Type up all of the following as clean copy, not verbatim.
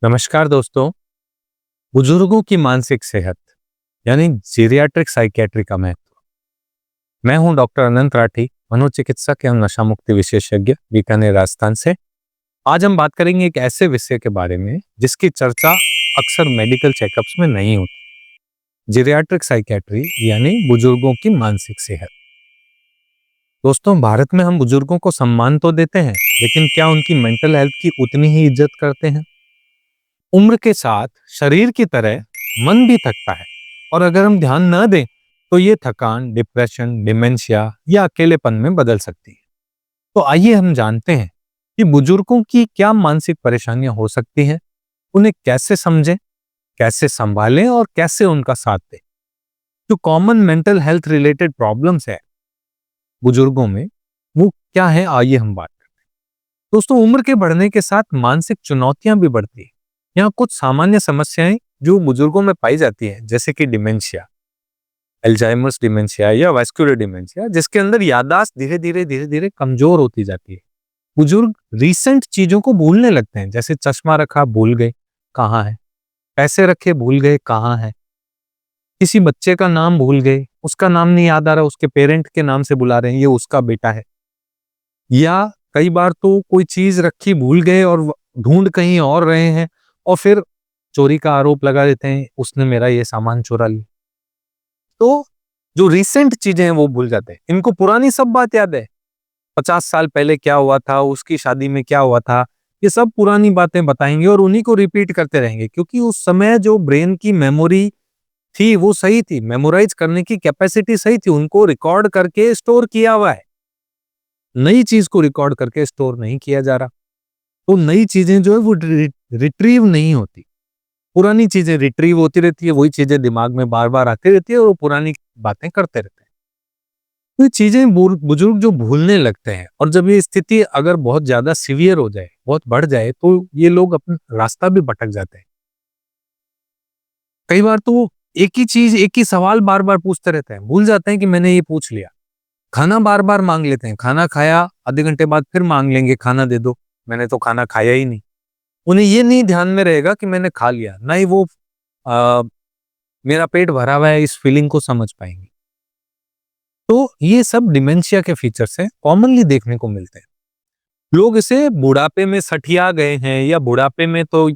नमस्कार दोस्तों। बुजुर्गों की मानसिक सेहत यानी जीरियाट्रिक साइकियाट्री का महत्व। मैं हूं डॉक्टर अनंत राठी, मनोचिकित्सक एवं नशा मुक्ति विशेषज्ञ, बीकानेर, राजस्थान से। आज हम बात करेंगे एक ऐसे विषय के बारे में जिसकी चर्चा अक्सर मेडिकल चेकअप्स में नहीं होती। जीरियाट्रिक साइकियाट्री यानी बुजुर्गों की मानसिक सेहत। दोस्तों, भारत में हम बुजुर्गों को सम्मान तो देते हैं, लेकिन क्या उनकी मेंटल हेल्थ की उतनी ही इज्जत करते हैं? उम्र के साथ शरीर की तरह मन भी थकता है, और अगर हम ध्यान न दें तो ये थकान डिप्रेशन, डिमेंशिया या अकेलेपन में बदल सकती है। तो आइए हम जानते हैं कि बुजुर्गों की क्या मानसिक परेशानियां हो सकती हैं, उन्हें कैसे समझें, कैसे संभालें और कैसे उनका साथ दें। जो common mental health related problems है बुजुर्गों में, वो क्या है, आइए हम बात करें। दोस्तों, उम्र के बढ़ने के साथ मानसिक चुनौतियां भी बढ़ती है। यहाँ कुछ सामान्य समस्याएं जो बुजुर्गों में पाई जाती है, जैसे कि डिमेंशिया, अल्जाइमर्स डिमेंशिया या वास्कुलर डिमेंशिया, जिसके अंदर याददाश्त धीरे धीरे कमजोर होती जाती है। बुजुर्ग रीसेंट चीजों को भूलने लगते हैं, जैसे चश्मा रखा भूल गए कहाँ है, पैसे रखे भूल गए कहाँ है, किसी बच्चे का नाम भूल गए, उसका नाम नहीं याद आ रहा, उसके पेरेंट के नाम से बुला रहे हैं, ये उसका बेटा है। या कई बार तो कोई चीज रखी भूल गए और ढूंढ कहीं और रहे हैं, और फिर चोरी का आरोप लगा देते हैं, उसने मेरा ये सामान चुरा लिया। तो जो रिसेंट चीजें हैं वो भूल जाते हैं, इनको पुरानी सब बात याद है। 50 साल पहले क्या हुआ था, उसकी शादी में क्या हुआ था, ये सब पुरानी बातें बताएंगे और उन्हीं को रिपीट करते रहेंगे, क्योंकि उस समय जो ब्रेन की मेमोरी थी वो सही थी, मेमोराइज करने की कैपेसिटी सही थी, उनको रिकॉर्ड करके स्टोर किया हुआ है। नई चीज को रिकॉर्ड करके स्टोर नहीं किया जा रहा, तो नई चीजें जो है वो रिट्रीव नहीं होती। पुरानी चीजें रिट्रीव होती रहती है, वही चीजें दिमाग में बार बार आती रहती है और वो पुरानी बातें करते रहते हैं। तो ये चीजें बुजुर्ग जो भूलने लगते हैं, और जब ये स्थिति अगर बहुत ज्यादा सीवियर हो जाए, बहुत बढ़ जाए, तो ये लोग अपना रास्ता भी भटक जाते हैं। कई बार तो एक ही चीज, एक ही सवाल बार बार पूछते रहते हैं, भूल जाते हैं कि मैंने ये पूछ लिया। खाना बार बार मांग लेते हैं, खाना खाया आधे घंटे बाद फिर मांग लेंगे, खाना दे दो, मैंने तो खाना खाया ही नहीं। उन्हें ये नहीं ध्यान में रहेगा कि मैंने खा लिया, ना ही वो आ, मेरा पेट भरा हुआ है, इस फीलिंग को समझ पाएंगे। तो ये सब डिमेंशिया के फीचर्स हैं, कॉमनली देखने को मिलते हैं। लोग इसे बुढ़ापे में सठिया गए हैं या बुढ़ापे में तो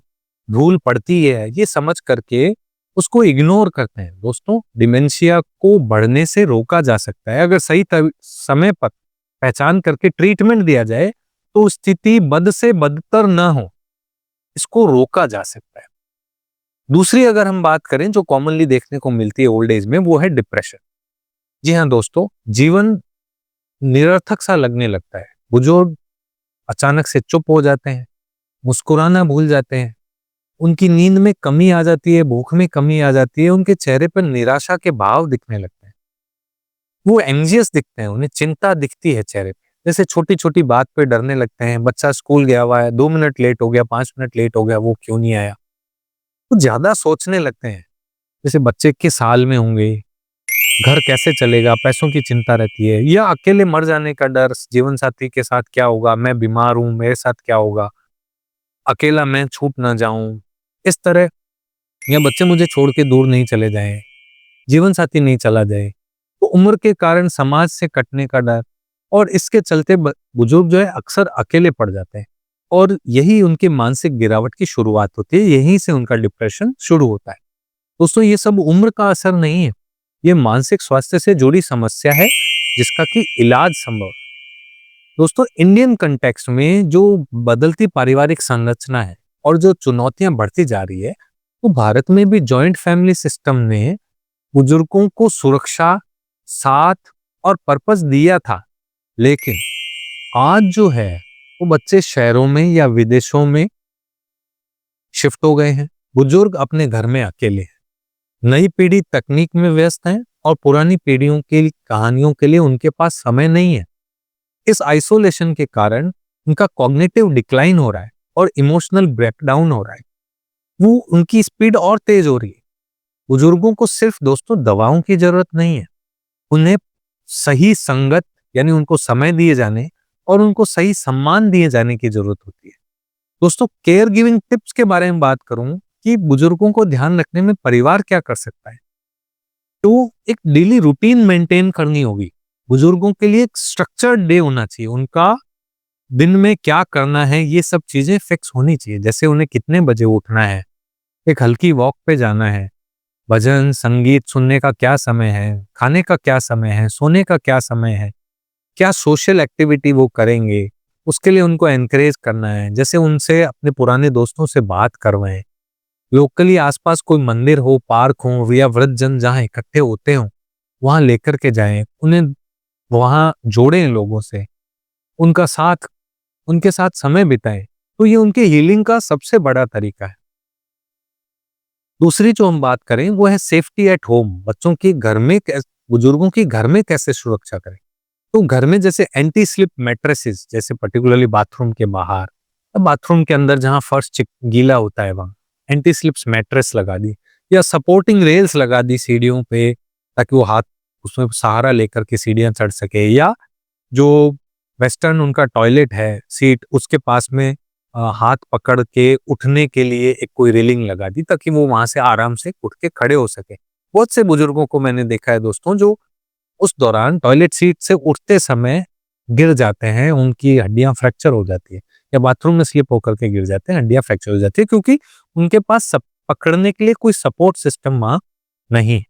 भूल पड़ती है, ये समझ करके उसको इग्नोर करते हैं। दोस्तों, डिमेंशिया को बढ़ने से रोका जा सकता है, अगर सही समय पर पहचान करके ट्रीटमेंट दिया जाए तो स्थिति बद से बदतर न हो, इसको रोका जा सकता है। दूसरी अगर हम बात करें जो कॉमनली देखने को मिलती है ओल्ड एज में, वो है डिप्रेशन। जी हाँ दोस्तों, जीवन निरर्थक सा लगने लगता है, बुजुर्ग अचानक से चुप हो जाते हैं, मुस्कुराना भूल जाते हैं, उनकी नींद में कमी आ जाती है, भूख में कमी आ जाती है, उनके चेहरे पर निराशा के भाव दिखने लगते हैं, वो एंजियस दिखते हैं, उन्हें चिंता दिखती है चेहरे पे। जैसे छोटी छोटी बात पे डरने लगते हैं, बच्चा स्कूल गया हुआ है, 2 मिनट लेट हो गया, 5 मिनट लेट हो गया, वो क्यों नहीं आया। तो ज्यादा सोचने लगते हैं, जैसे बच्चे के साल में होंगे, घर कैसे चलेगा, पैसों की चिंता रहती है, या अकेले मर जाने का डर, जीवन साथी के साथ क्या होगा, मैं बीमार हूं, मेरे साथ क्या होगा, अकेला मैं छूट ना जाऊं, इस तरह। या बच्चे मुझे छोड़ के दूर नहीं चले जाएं, जीवन साथी नहीं चला जाए, तो उम्र के कारण समाज से कटने का डर। और इसके चलते बुजुर्ग जो है अक्सर अकेले पड़ जाते हैं, और यही उनकी मानसिक गिरावट की शुरुआत होती है, यहीं से उनका डिप्रेशन शुरू होता है। दोस्तों, ये सब उम्र का असर नहीं है, ये मानसिक स्वास्थ्य से जुड़ी समस्या है, जिसका कि इलाज संभव है। दोस्तों, इंडियन कंटेक्स्ट में जो बदलती पारिवारिक संरचना है और जो चुनौतियां बढ़ती जा रही है, तो भारत में भी जॉइंट फैमिली सिस्टम ने बुजुर्गों को सुरक्षा, साथ और पर्पस दिया था। लेकिन आज जो है वो बच्चे शहरों में या विदेशों में शिफ्ट हो गए हैं, बुजुर्ग अपने घर में अकेले हैं, नई पीढ़ी तकनीक में व्यस्त है और पुरानी पीढ़ियों की कहानियों के लिए उनके पास समय नहीं है। इस आइसोलेशन के कारण उनका कॉग्निटिव डिक्लाइन हो रहा है और इमोशनल ब्रेकडाउन हो रहा है, वो उनकी स्पीड और तेज हो रही है। बुजुर्गों को सिर्फ दोस्तों दवाओं की जरूरत नहीं है, उन्हें सही संगत यानी उनको समय दिए जाने और उनको सही सम्मान दिए जाने की जरूरत होती है। दोस्तों, केयर गिविंग टिप्स के बारे में बात करूं कि बुजुर्गों को ध्यान रखने में परिवार क्या कर सकता है, तो एक डेली रूटीन मेंटेन करनी होगी। बुजुर्गों के लिए एक स्ट्रक्चर्ड डे होना चाहिए। उनका दिन में क्या करना है, ये सब चीजें फिक्स होनी चाहिए। जैसे उन्हें कितने बजे उठना है, एक हल्की वॉक पे जाना है, भजन संगीत सुनने का क्या समय है, खाने का क्या समय है, सोने का क्या समय है, क्या सोशल एक्टिविटी वो करेंगे, उसके लिए उनको एनकरेज करना है। जैसे उनसे अपने पुराने दोस्तों से बात करवाएं, लोकली आसपास कोई मंदिर हो, पार्क हो या वृद्ध जन जहाँ इकट्ठे होते हो वहां लेकर के जाएं, उन्हें वहां जोड़ें लोगों से, उनका साथ उनके साथ समय बिताएं। तो ये उनके हीलिंग का सबसे बड़ा तरीका है। दूसरी जो हम बात करें वो है सेफ्टी एट होम। बच्चों की घर में बुजुर्गों की घर में कैसे सुरक्षा करें, तो घर में जैसे एंटी स्लिप मैट्रेसेस, जैसे पर्टिकुलरली बाथरूम के बाहर, बाथरूम के अंदर जहां फर्श गीला होता है वहां एंटी स्लिप्स मैट्रेस लगा दी, या सपोर्टिंग रेल्स लगा दी सीढ़ियों पे, ताकि वो हाथ उसमें सहारा लेकर के सीढ़ियां चढ़ सके। या जो वेस्टर्न उनका टॉयलेट है सीट, उसके पास में हाथ पकड़ के उठने के लिए एक कोई रेलिंग लगा दी, ताकि वो वहां से आराम से उठ के खड़े हो सके। बहुत से बुजुर्गों को मैंने देखा है दोस्तों, जो उस दौरान टॉयलेट सीट से उठते समय गिर जाते हैं, उनकी हड्डियां फ्रैक्चर हो जाती है, या बाथरूम में स्लिप होकर के गिर जाते हैं, हड्डियां फ्रैक्चर हो जाती है, क्योंकि उनके पास पकड़ने के लिए कोई सपोर्ट सिस्टम वहां नहीं।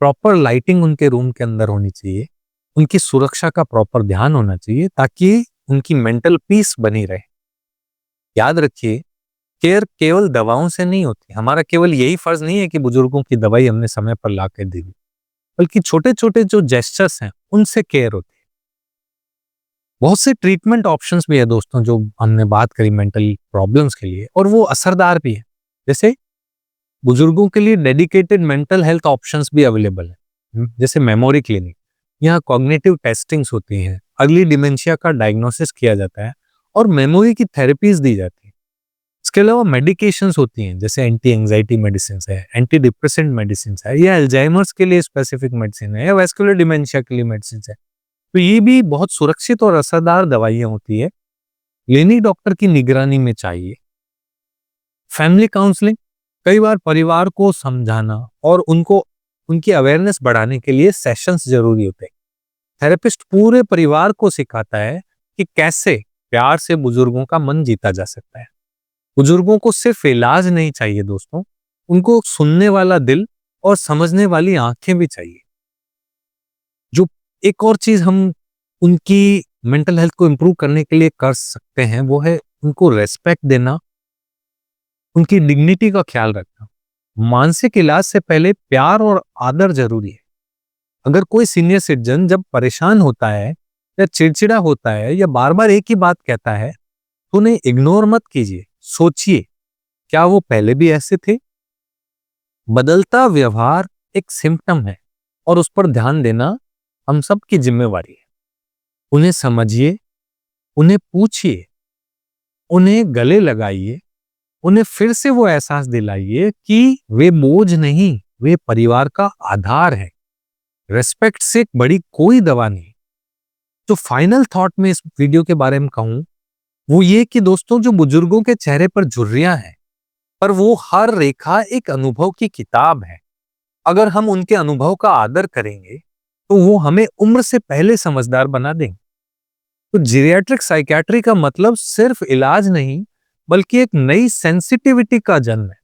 प्रॉपर लाइटिंग उनके रूम के अंदर होनी चाहिए, उनकी सुरक्षा का प्रॉपर ध्यान होना चाहिए, ताकि उनकी मेंटल पीस बनी रहे। याद रखिए, केयर केवल दवाओं से नहीं होती। हमारा केवल यही फर्ज नहीं है कि बुजुर्गों की दवाई हमने समय पर ला के दी, बल्कि छोटे छोटे जो जेस्चर्स हैं उनसे केयर होती है। बहुत से ट्रीटमेंट ऑप्शंस भी है दोस्तों, जो हमने बात करी मेंटल प्रॉब्लम्स के लिए, और वो असरदार भी है। जैसे बुजुर्गों के लिए डेडिकेटेड मेंटल हेल्थ ऑप्शंस भी अवेलेबल है, जैसे मेमोरी क्लिनिक। यहाँ कॉग्निटिव टेस्टिंग्स होती हैं, अर्ली डिमेंशिया का डायग्नोसिस किया जाता है और मेमोरी की थेरेपीज दी जाती है। इसके अलावा मेडिकेशंस होती हैं, जैसे एंटी एंजाइटी मेडिसिन है, एंटी डिप्रेसेंट मेडिसिन है, या अल्जाइमर्स के लिए स्पेसिफिक मेडिसिन है, या वेस्कुलर डिमेंशिया के लिए मेडिसिन है। तो ये भी बहुत सुरक्षित और असरदार दवाइयां होती है, क्लिनिक डॉक्टर की निगरानी में चाहिए। फैमिली काउंसलिंग, कई बार परिवार को समझाना और उनकी अवेयरनेस बढ़ाने के लिए सेशंस जरूरी होते हैं। थेरेपिस्ट पूरे परिवार को सिखाता है कि कैसे प्यार से बुजुर्गों का मन जीता जा सकता है। बुजुर्गों को सिर्फ इलाज नहीं चाहिए दोस्तों, उनको सुनने वाला दिल और समझने वाली आंखें भी चाहिए। जो एक और चीज हम उनकी मेंटल हेल्थ को इंप्रूव करने के लिए कर सकते हैं, वो है उनको रेस्पेक्ट देना, उनकी डिग्निटी का ख्याल रखना। मानसिक इलाज से पहले प्यार और आदर जरूरी है। अगर कोई सीनियर सिटीजन जब परेशान होता है या चिड़चिड़ा होता है या बार बार एक ही बात कहता है, तो उन्हें इग्नोर मत कीजिए। सोचिए, क्या वो पहले भी ऐसे थे? बदलता व्यवहार एक सिम्टम है और उस पर ध्यान देना हम सब की जिम्मेवारी है। उन्हें समझिए, उन्हें पूछिए, उन्हें गले लगाइए, उन्हें फिर से वो एहसास दिलाइए कि वे बोझ नहीं, वे परिवार का आधार है। रेस्पेक्ट से बड़ी कोई दवा नहीं। तो फाइनल थॉट में इस वीडियो के बारे में कहूं, वो ये कि दोस्तों, जो बुजुर्गों के चेहरे पर झुर्रियां हैं, पर वो हर रेखा एक अनुभव की किताब है। अगर हम उनके अनुभव का आदर करेंगे तो वो हमें उम्र से पहले समझदार बना देंगे। तो जीरियाट्रिक साइकियाट्री का मतलब सिर्फ इलाज नहीं, बल्कि एक नई सेंसिटिविटी का जन्म है।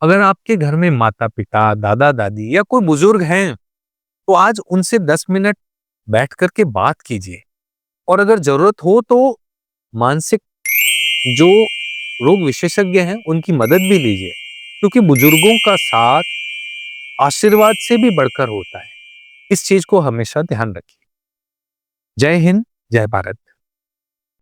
अगर आपके घर में माता पिता, दादा दादी या कोई बुजुर्ग हैं, तो आज उनसे 10 मिनट बैठ करके बात कीजिए, और अगर जरूरत हो तो मानसिक जो रोग विशेषज्ञ हैं उनकी मदद भी लीजिए, क्योंकि बुजुर्गों का साथ आशीर्वाद से भी बढ़कर होता है। इस चीज को हमेशा ध्यान रखिए। जय हिंद, जय भारत।